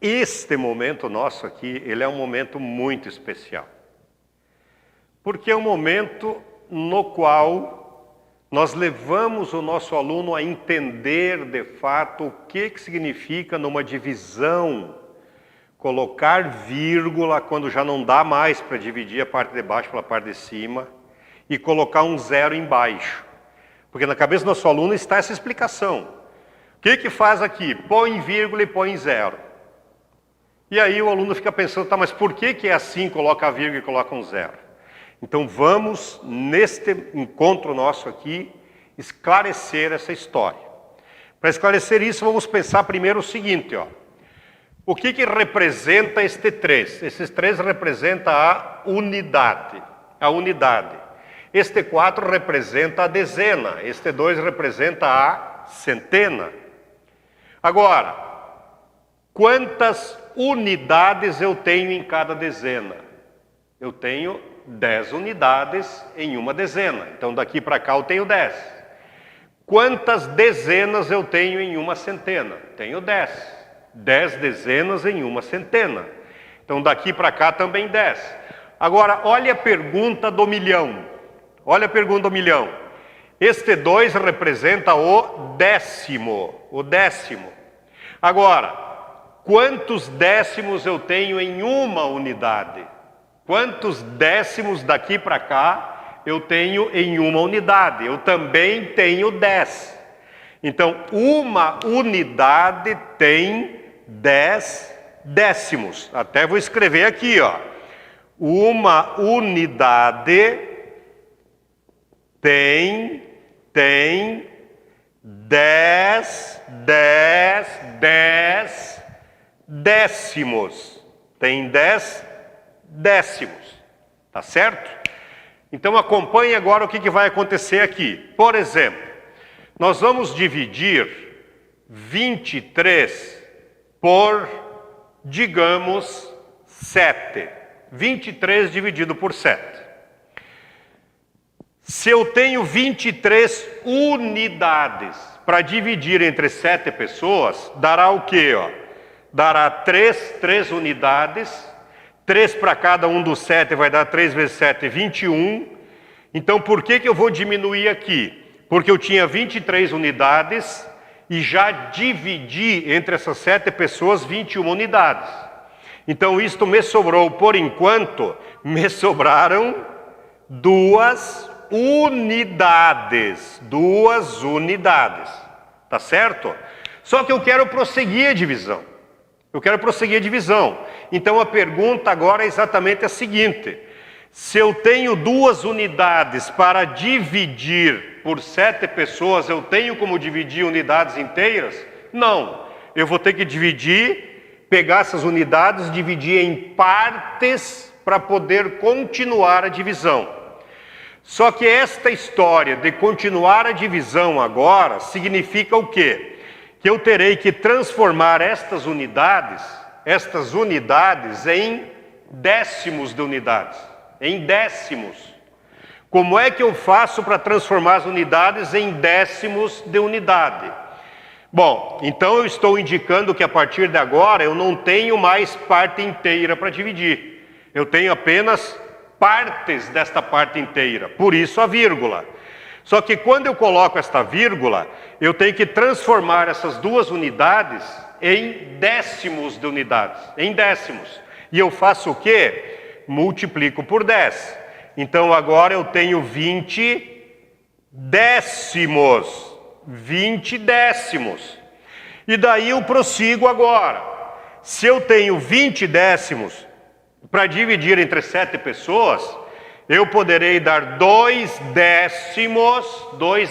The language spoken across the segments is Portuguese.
este momento nosso aqui, ele é um momento muito especial. Porque é um momento no qual nós levamos o nosso aluno a entender de fato o que significa numa divisão colocar vírgula quando já não dá mais para dividir a parte de baixo pela parte de cima e colocar um zero embaixo. Porque na cabeça do nosso aluno está essa explicação. O que faz aqui? Põe vírgula e põe zero. E aí o aluno fica pensando, tá, mas por que é assim, coloca a vírgula e coloca um zero? Então vamos, neste encontro nosso aqui, esclarecer essa história. Para esclarecer isso, vamos pensar primeiro o seguinte, ó. O que representa este 3? Esses 3 representam a unidade. A unidade. Este 4 representa a dezena. Este 2 representa a centena. Agora, quantas unidades eu tenho em cada dezena? Eu tenho 10 unidades em uma dezena. Então daqui para cá eu tenho 10. Quantas dezenas eu tenho em uma centena? Tenho 10. 10 dezenas em uma centena. Então daqui para cá também 10. Agora, olha a pergunta do milhão. Olha a pergunta do milhão. Este 2 representa o décimo. O décimo. Agora, quantos décimos eu tenho em uma unidade? Quantos décimos daqui para cá eu tenho em uma unidade? Eu também tenho 10. Então, uma unidade tem 10 décimos. Até vou escrever aqui, ó. Uma unidade tem 10 décimos. Tem 10 décimos. Tá certo? Então acompanhe agora o que vai acontecer aqui. Por exemplo, nós vamos dividir 23 por, digamos, 7. 23 dividido por 7. Se eu tenho 23 unidades para dividir entre 7 pessoas, dará o quê? Ó? Dará 3 unidades. 3 para cada um dos 7 vai dar 3 vezes 7, 21. Então, por que eu vou diminuir aqui? Porque eu tinha 23 unidades e já dividi entre essas 7 pessoas 21 unidades. Então, isto me sobrou, por enquanto, me sobraram 2 unidades. 2 unidades. Tá certo? Só que eu quero prosseguir a divisão. Eu quero prosseguir a divisão. Então, a pergunta agora é exatamente a seguinte. Se eu tenho 2 unidades para dividir por 7 pessoas, eu tenho como dividir unidades inteiras? Não. Eu vou ter que dividir, pegar essas unidades, dividir em partes para poder continuar a divisão. Só que esta história de continuar a divisão agora significa o quê? Que eu terei que transformar estas unidades em décimos de unidades. Em décimos. Como é que eu faço para transformar as unidades em décimos de unidade? Bom, então eu estou indicando que a partir de agora eu não tenho mais parte inteira para dividir. Eu tenho apenas partes desta parte inteira, por isso a vírgula. Só que quando eu coloco esta vírgula, eu tenho que transformar essas 2 unidades em décimos de unidades, em décimos. E eu faço o quê? Multiplico por 10. Então agora eu tenho 20 décimos. 20 décimos. E daí eu prossigo agora. Se eu tenho 20 décimos para dividir entre 7 pessoas, eu poderei dar 2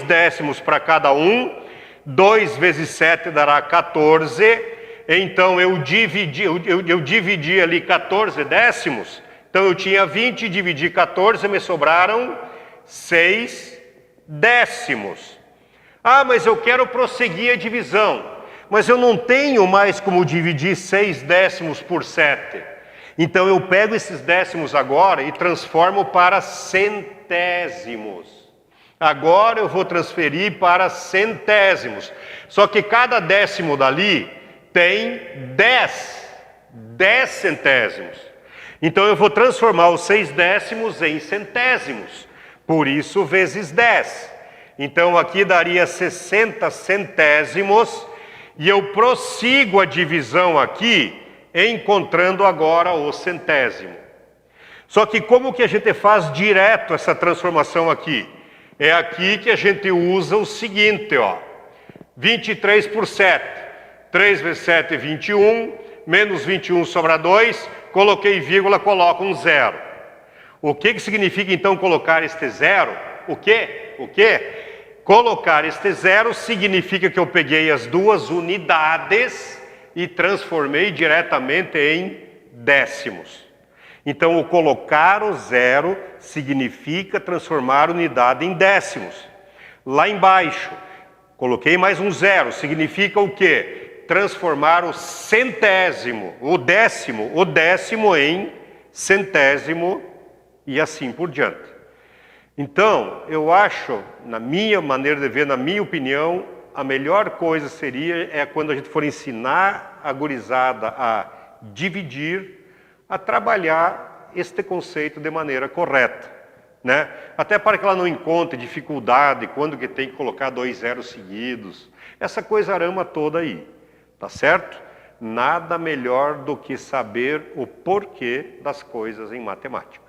décimos para cada um. 2 vezes 7 dará 14. Então eu dividi ali 14 décimos. Então eu tinha 20, dividi 14, me sobraram 6 décimos. Ah, mas eu quero prosseguir a divisão. Mas eu não tenho mais como dividir 6 décimos por 7. Então eu pego esses décimos agora e transformo para centésimos. Agora eu vou transferir para centésimos. Só que cada décimo dali tem 10 10 centésimos. Então eu vou transformar os 6 décimos em centésimos. Por isso, vezes 10. Então aqui daria 60 centésimos. E eu prossigo a divisão aqui, encontrando agora o centésimo. Só que como que a gente faz direto essa transformação aqui? É aqui que a gente usa o seguinte, ó. 23 por 7. 3 vezes 7 é 21. Menos 21 sobra 2. Coloquei vírgula, coloco um zero. O que significa então colocar este zero? O quê? O quê? Colocar este zero significa que eu peguei as duas unidades e transformei diretamente em décimos. Então, o colocar o zero significa transformar a unidade em décimos. Lá embaixo, coloquei mais um zero, significa o quê? Transformar o centésimo, o décimo em centésimo e assim por diante. Então, eu acho, na minha maneira de ver, na minha opinião, a melhor coisa seria quando a gente for ensinar a gurizada a dividir, a trabalhar este conceito de maneira correta, né? Até para que ela não encontre dificuldade quando que tem que colocar 2 zeros seguidos. Essa coisa arama toda aí, tá certo? Nada melhor do que saber o porquê das coisas em matemática.